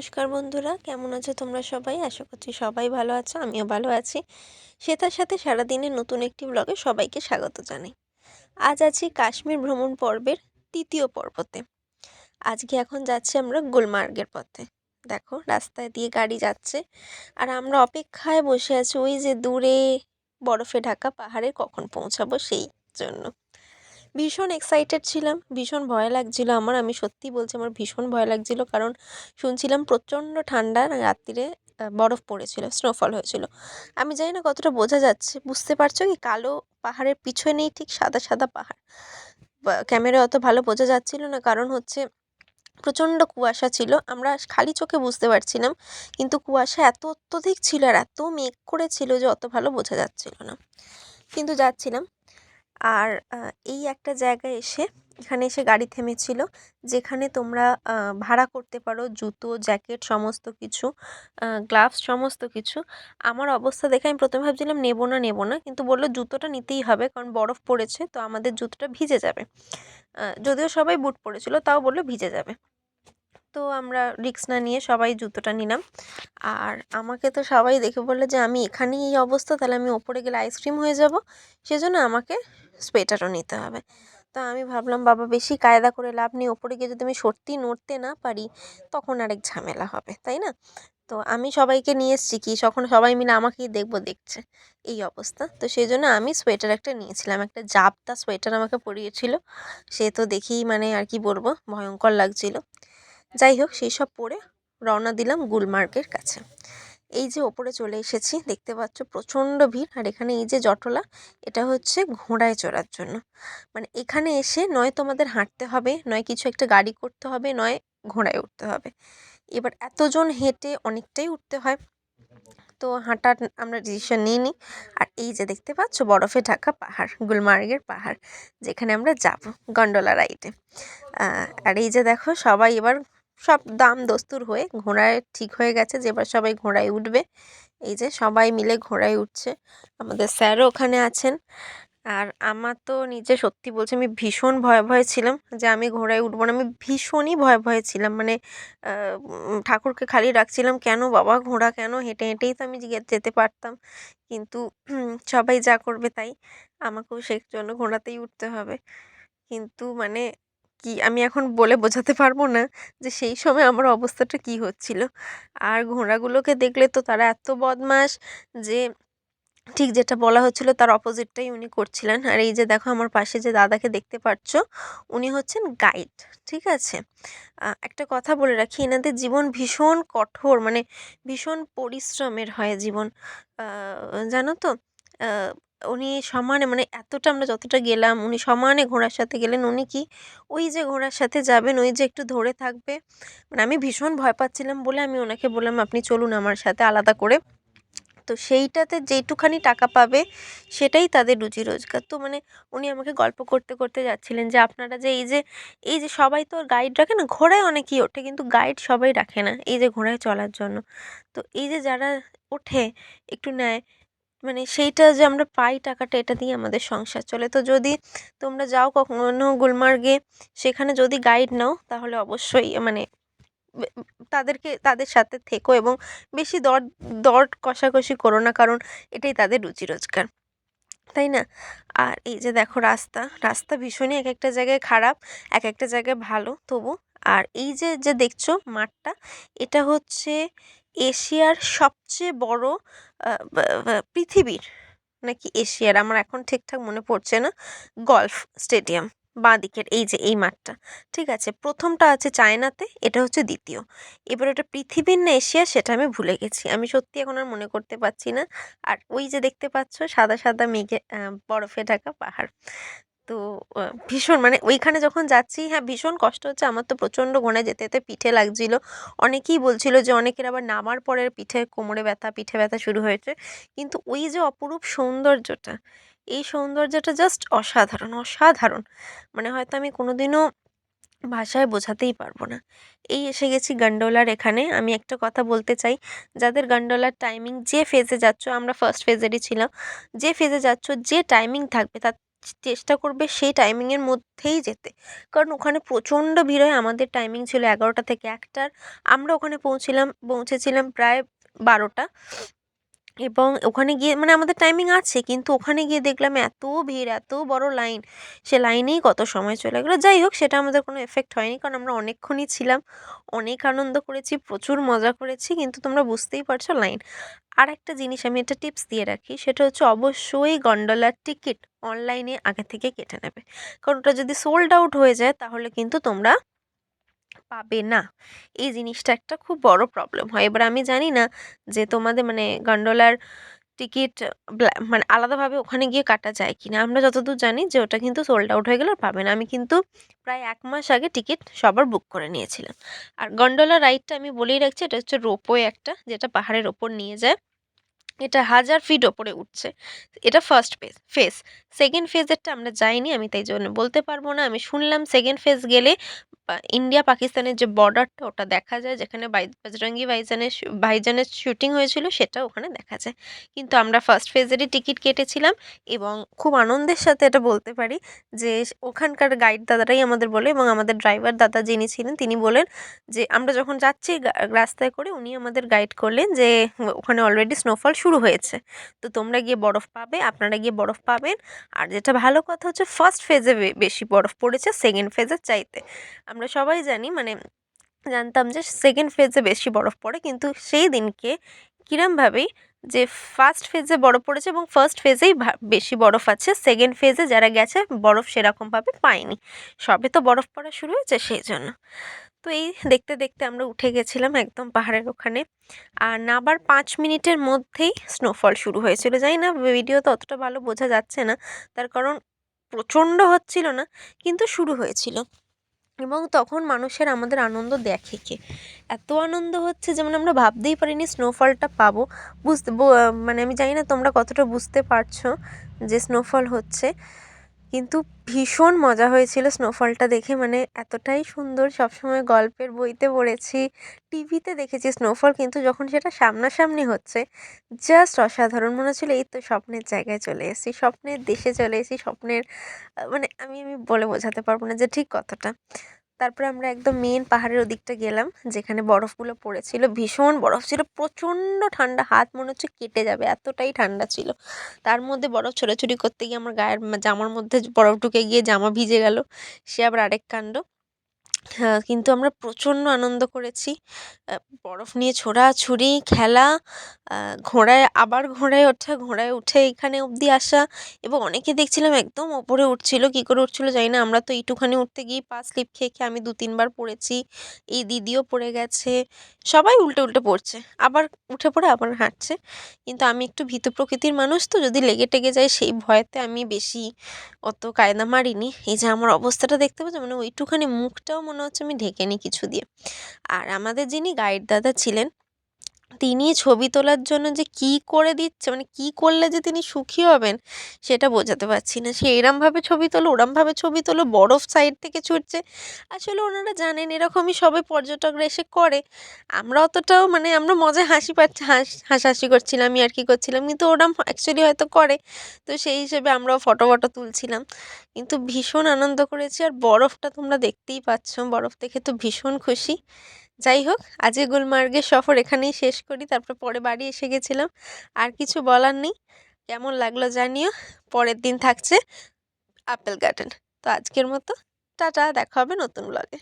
নমস্কার বন্ধুরা, কেমন আছো তোমরা সবাই? আশা করছি সবাই ভালো আছো, আমিও ভালো আছি। সেটার সাথে সারাদিনের নতুন একটি ব্লগে সবাইকে স্বাগত জানাই। আজ আছি কাশ্মীর ভ্রমণ পর্বের তৃতীয় পর্বতে। আজকে এখন যাচ্ছি আমরা গুলমার্গের পথে। দেখো রাস্তায় দিয়ে গাড়ি যাচ্ছে আর আমরা অপেক্ষায় বসে আছি ওই যে দূরে বরফে ঢাকা পাহাড়ে কখন পৌঁছাবো সেই জন্য। ভীষণ এক্সাইটেড ছিলাম, ভীষণ ভয় লাগছিল আমার। আমি সত্যিই বলছি আমার ভীষণ ভয় লাগছিল, কারণ শুনছিলাম প্রচণ্ড ঠান্ডা রাত্রিরে বরফ পড়েছিল, স্নোফল হয়েছিল। আমি জানি না কতটা বোঝা যাচ্ছে, বুঝতে পারছো কি? কালো পাহাড়ের পিছনেই ঠিক সাদা সাদা পাহাড়। ক্যামেরায় অত ভালো বোঝা যাচ্ছিল না, কারণ হচ্ছে প্রচণ্ড কুয়াশা ছিল। আমরা খালি চোখে বুঝতে পারছিলাম, কিন্তু কুয়াশা এত অত্যধিক ছিল আর এত মেঘ করেছিল যে অত ভালো বোঝা যাচ্ছিল না, কিন্তু যাচ্ছিলাম। আর এই একটা জায়গায় এসে, এখানে এসে গাড়ি থেমেছিল, যেখানে তোমরা ভাড়া করতে পারো জুতো, জ্যাকেট, সমস্ত কিছু, গ্লাভস, সমস্ত কিছু। আমার অবস্থা দেখে আমি প্রথমে ভাবছিলাম নেবো না, কিন্তু বললো জুতোটা নিতেই হবে, কারণ বরফ পড়েছে তো আমাদের জুতোটা ভিজে যাবে। যদিও সবাই বুট পরেছিল, তাও বললো ভিজে যাবে। তো আমরা রিস্ক না নিয়ে সবাই জুতোটা নিলাম। আর আমাকে তো সবাই দেখে বললো যে আমি এখানেই এই অবস্থা, তাহলে আমি ওপরে গেলে আইসক্রিম হয়ে যাব, সেজন্য আমাকে সোয়েটারও নিতে হবে। তো আমি ভাবলাম বাবা বেশি কায়দা করে লাভ নেই, ওপরে গিয়ে যদি আমি সত্যি নড়তে না পারি তখন আরেক ঝামেলা হবে, তাই না? তো আমি সবাইকে নিয়ে এসেছি কি, যখন সবাই মিলে আমাকেই দেখছে এই অবস্থা, তো সেই জন্য আমি সোয়েটার একটা নিয়েছিলাম, একটা জাবদা সোয়েটার আমাকে পরিয়েছিল। সে তো দেখেই মানে আর কি বলবো, ভয়ঙ্কর লাগছিল। যাই হোক, সেই সব পরে রওনা দিলাম গুলমার্গের কাছে। এই যে ওপরে চলে এসেছি, দেখতে পাচ্ছ প্রচণ্ড ভিড়। আর এখানে এই যে জটলা, এটা হচ্ছে ঘোড়ায় চড়ার জন্য। মানে এখানে এসে নয় তোমাদের হাঁটতে হবে, নয় কিছু একটা গাড়ি করতে হবে, নয় ঘোড়ায় উঠতে হবে। এবার এতজন হেঁটে অনেকটাই উঠতে হয়, তো হাঁটার আমরা ডিসিশন নিইনি। আর এই যে দেখতে পাচ্ছ বরফে ঢাকা পাহাড়, গুলমার্গের পাহাড়, যেখানে আমরা যাব গন্ডোলা রাইডে। আর এই যে দেখো সবাই এবার সব দাম দস্তুর হয়ে ঘোড়ায় ঠিক হয়ে গেছে যে এবার সবাই ঘোড়ায় উঠবে। এই যে সবাই মিলে ঘোড়ায় উঠছে, আমাদের স্যারও ওখানে আছেন। আর আমার তো নিজে সত্যি বলছি, আমি ভীষণ ভয়ে ছিলাম যে আমি ঘোড়ায় উঠবো না। আমি ভীষণই ভয়ে ছিলাম, মানে ঠাকুরকে খালি ডাকছিলাম, কেন বাবা ঘোড়া কেন? হেঁটে হেঁটেই তো আমি যেতে পারতাম, কিন্তু সবাই যা করবে তাই, আমাকেও সেই জন্য ঘোড়াতেই উঠতে হবে। কিন্তু মানে কি আমি এখন বলে বোঝাতে পারবো না যে সেই সময় আমার অবস্থাটা কি হচ্ছিল। আর ঘোড়াগুলোকে দেখলে তো তারা এত বদমাশ যে ঠিক যেটা বলা হচ্ছিল তার অপোজিটটাই উনি করছিলেন। আর এই যে দেখো আমার পাশে যে দাদাকে দেখতে পাচ্ছ, উনি হচ্ছেন গাইড, ঠিক আছে? একটা কথা বলে রাখি, এনাদের জীবন ভীষণ কঠোর, মানে ভীষণ পরিশ্রমের হয় জীবন, জানো তো? আহ, উনি সমানে, মানে এতটা আমরা যতটা গেলাম উনি সমানে ঘোড়ার সাথে গেলেন। উনি কি ওই যে ঘোড়ার সাথে যাবেন, ওই যে একটু ধরে থাকবে, মানে আমি ভীষণ ভয় পাচ্ছিলাম বলে আমি ওনাকে বললাম আপনি চলুন আমার সাথে আলাদা করে। তো সেইটাতে যেইটুখানি টাকা পাবে সেটাই তাদের রুজি রোজগার। তো মানে উনি আমাকে গল্প করতে করতে যাচ্ছিলেন যে আপনারা যে এই যে সবাই তো গাইড রাখে না, ঘোড়ায় অনেকেই ওঠে কিন্তু গাইড সবাই রাখে না এই যে ঘোড়ায় চলার জন্য। তো এই যে যারা ওঠে একটু নেয়, মানে সেইটা যে আমরা পাই টাকাটা, এটা দিয়ে আমাদের সংসার চলে। তো যদি তোমরা যাও কখনো গুলমার্গে, সেখানে যদি গাইড নাও তাহলে অবশ্যই মানে তাদের সাথে থেকো এবং বেশি দর কষাকষি করো না, কারণ এটাই তাদের রুজি রোজগার, তাই না? আর এই যে দেখো রাস্তা ভীষণই এক একটা জায়গায় খারাপ, এক একটা জায়গায় ভালো তবু। আর এই যে যে দেখছো মাঠটা, এটা হচ্ছে এশিয়ার সবচেয়ে বড় পৃথিবীর নাকি এশিয়ার, আমার এখন ঠিকঠাক মনে পড়ছে না, গলফ স্টেডিয়াম। বাঁ দিকের এই যে এই মাঠটা, ঠিক আছে? প্রথমটা আছে চায়নাতে, এটা হচ্ছে দ্বিতীয়। এবার ওটা পৃথিবীর না এশিয়া সেটা আমি ভুলে গেছি, আমি সত্যি এখন আর মনে করতে পারছি না। আর ওই যে দেখতে পাচ্ছ সাদা সাদা মেঘে বরফে ঢাকা পাহাড়। তো ভীষণ মানে ওইখানে যখন যাচ্ছি, হ্যাঁ ভীষণ কষ্ট হচ্ছে আমার, তো প্রচণ্ড ঘোড়ায় যেতে যেতে পিঠে লাগছিল। অনেকেই বলছিল যে অনেকের আবার নামার পরে পিঠে কোমরে ব্যথা, পিঠে ব্যথা শুরু হয়েছে। কিন্তু ওই যে অপরূপ সৌন্দর্যটা, এই সৌন্দর্যটা জাস্ট অসাধারণ। মানে হয়তো আমি কোনোদিনও ভাষায় বোঝাতেই পারবো না। এই এসে গেছি গন্ডোলার এখানে। আমি একটা কথা বলতে চাই, যাদের গন্ডোলার টাইমিং যে ফেজে যাচ্ছ, আমরা ফার্স্ট ফেজেরই ছিলাম, যে ফেজে যাচ্ছ যে টাইমিং থাকবে তার চেষ্টা করবে সেই টাইমিংয়ের মধ্যেই যেতে, কারণ ওখানে প্রচণ্ড ভিড় হয়। আমাদের টাইমিং ছিল 11টা থেকে 1টার, আমরা ওখানে পৌঁছেছিলাম প্রায় 12টা। এবং ওখানে গিয়ে মানে আমাদের টাইমিং আছে, কিন্তু ওখানে গিয়ে দেখলাম এত ভিড়, এত বড় লাইন, সে লাইনেই কত সময় চলে গেলো। যাই হোক, সেটা আমাদের কোনো এফেক্ট হয়নি, কারণ আমরা অনেকক্ষণই ছিলাম, অনেক আনন্দ করেছি, প্রচুর মজা করেছি। কিন্তু তোমরা বুঝতেই পারছো লাইন। আর একটা জিনিস আমি একটা টিপস দিয়ে রাখি, সেটা হচ্ছে অবশ্যই গন্ডোলার টিকিট অনলাইনে আগে থেকে কেটে নেবে, কারণ ওটা যদি সোল্ড আউট হয়ে যায় তাহলে কিন্তু তোমরা পাবে না। এই জিনিসটা একটা খুব বড় প্রবলেম হয়। এবার আমি জানি না যে তোমাদের মানে গন্ডোলার টিকিট মানে আলাদাভাবে ওখানে গিয়ে কাটা যায় কিনা। আমরা যতদূর জানি যে ওটা কিন্তু সোল্ড আউট হয়ে গেলে আর পাবে না। আমি কিন্তু প্রায় 1 মাস আগে টিকিট সবার বুক করে নিয়েছিলাম। আর গন্ডোলা রাইডটা আমি বলেই রাখছি, এটা হচ্ছে রোপওয়ে একটা, যেটা পাহাড়ের ওপর নিয়ে যায়। এটা 1000 ফিট ওপরে উঠছে। এটা ফার্স্ট ফেজ। সেকেন্ড ফেজেরটা আমরা যাইনি, আমি তাই জন্য বলতে পারবো না। আমি শুনলাম সেকেন্ড ফেজ গেলে ইন্ডিয়া পাকিস্তানের যে বর্ডারটা ওটা দেখা যায়, যেখানে বজরঙ্গি ভাইজানের শুটিং হয়েছিল সেটা ওখানে দেখা যায়। কিন্তু আমরা ফার্স্ট ফেজেরই টিকিট কেটেছিলাম, এবং খুব আনন্দের সাথে এটা বলতে পারি যে ওখানকার গাইড দাদারাই আমাদের বলে, এবং আমাদের ড্রাইভার দাদা যিনি ছিলেন তিনি বলেন যে আমরা যখন যাচ্ছি রাস্তায় করে, উনি আমাদের গাইড করলেন যে ওখানে অলরেডি স্নোফল শুরু হয়েছে, তো তোমরা গিয়ে বরফ পাবে, আপনারা গিয়ে বরফ পাবেন। আর যেটা ভালো কথা হচ্ছে ফার্স্ট ফেজে বেশি বরফ পড়েছে সেকেন্ড ফেজের চাইতে। আমরা সবাই জানি মানে জানতাম যে সেকেন্ড ফেজে বেশি বরফ পড়ে, কিন্তু সেই দিনকে কিরমভাবেই যে ফার্স্ট ফেজে বরফ পড়েছে এবং ফার্স্ট ফেজেই বেশি বরফ আছে, সেকেন্ড ফেজে যারা গেছে বরফ সেরকমভাবে পায়নি। সবে তো বরফ পড়া শুরু হয়েছে সেই জন্য। তো এই দেখতে দেখতে আমরা উঠে গেছিলাম একদম পাহাড়ের ওখানে, আর নামার 5 মিনিটের মধ্যেই স্নোফল শুরু হয়েছিল। জানি না ভিডিওতে অতটা ভালো বোঝা যাচ্ছে না, তার কারণ প্রচণ্ড হচ্ছিল না, কিন্তু শুরু হয়েছিল। এবং তখন মানুষের আমাদের আনন্দ দেখে কে, এত আনন্দ হচ্ছে যেমন আমরা ভাবতেই পারিনি স্নোফলটা পাবো। মানে আমি জানি না তোমরা কতটা বুঝতে পারছো যে স্নোফল হচ্ছে, কিন্তু ভীষণ মজা হয়েছিল স্নোফলটা দেখে। মানে এতটাই সুন্দর, সবসময় গল্পের বইতে পড়েছি, টিভিতে দেখেছি স্নোফল, কিন্তু যখন সেটা সামনাসামনি হচ্ছে জাস্ট অসাধারণ মনে হচ্ছিল এই তো স্বপ্নের জায়গায় চলে এসেছি, স্বপ্নের দেশে চলে এসেছি, স্বপ্নের মানে আমি আমি বলে বোঝাতে পারবো না যে ঠিক কতটা। তারপরে আমরা একদম মেন পাহাড়ের ওদিকটা গেলাম, যেখানে বরফগুলো পড়েছিল, ভীষণ বরফ ছিল, প্রচণ্ড ঠান্ডা, হাত মনে হচ্ছে কেটে যাবে এতটাই ঠান্ডা ছিল। তার মধ্যে বরফ ছোটাছুটি করতে গিয়ে আমার গায়ের জামার মধ্যে বরফ ঢুকে গিয়ে জামা ভিজে গেল, সে আবার আরেক কাণ্ড। হ্যাঁ, কিন্তু আমরা প্রচণ্ড আনন্দ করেছি। বরফ নিয়ে ছোঁড়াছুড়ি, খেলা, ঘোড়ায় ওঠা, ঘোড়ায় উঠে এখানে অবধি আসা, এবং অনেকে দেখছিলাম একদম ওপরে উঠছিল, কী করে উঠছিল জানি না। আমরা তো এইটুখানি উঠতে গিয়ে পা স্লিপ খেয়ে আমি 2-3 বার পড়েছি, এই দিদিও পড়ে গেছে, সবাই উল্টে উল্টে পড়ছে, আবার উঠে পড়ে আবার হাঁটছে। কিন্তু আমি একটু ভীতু প্রকৃতির মানুষ, তো যদি লেগে টেগে যায় সেই ভয়েতে আমি বেশি অত কায়দা মারিনি। এই যে আমার অবস্থাটা দেখতে পাচ্ছ, মানে ওইটুখানি মুখটাও মনে হচ্ছে আমি ঢেকে নিই কিছু দিয়ে। আর আমাদের যিনি গাইড দাদা ছিলেন, তিনি ছবি তোলার জন্য যে কী করে দিচ্ছে, মানে কী করলে যে তিনি সুখী হবেন সেটা বোঝাতে পারছি না। সে এরমভাবে ছবি তোলো, ওরমভাবে ছবি তোলো, বরফ সাইড থেকে ছুটছে। আসলে ওনারা জানেন এরকমই সবাই পর্যটকরা এসে করে। আমরা অতটাও মানে আমরা মজায় হাসি পাচ্ছি, হাসাহাসি করছিলাম, ইয়ার্কি করছিলাম, কিন্তু ওরম অ্যাকচুয়ালি হয়তো করে। তো সেই হিসেবে আমরাও ফটো তুলছিলাম, কিন্তু ভীষণ আনন্দ করেছি। আর বরফটা তোমরা দেখতেই পাচ্ছ, বরফ দেখে তো ভীষণ খুশি। যাই হোক, আজকে গুলমার্গের সফর এখানেই শেষ করি, তারপরে পরে বাড়ি এসে গেছিলাম। আর কিছু বলার নেই। কেমন লাগলো জানিও। পরের দিন থাকছে আপেল গার্ডেন। তো আজকের মতো টাটা, দেখা হবে নতুন ব্লগে।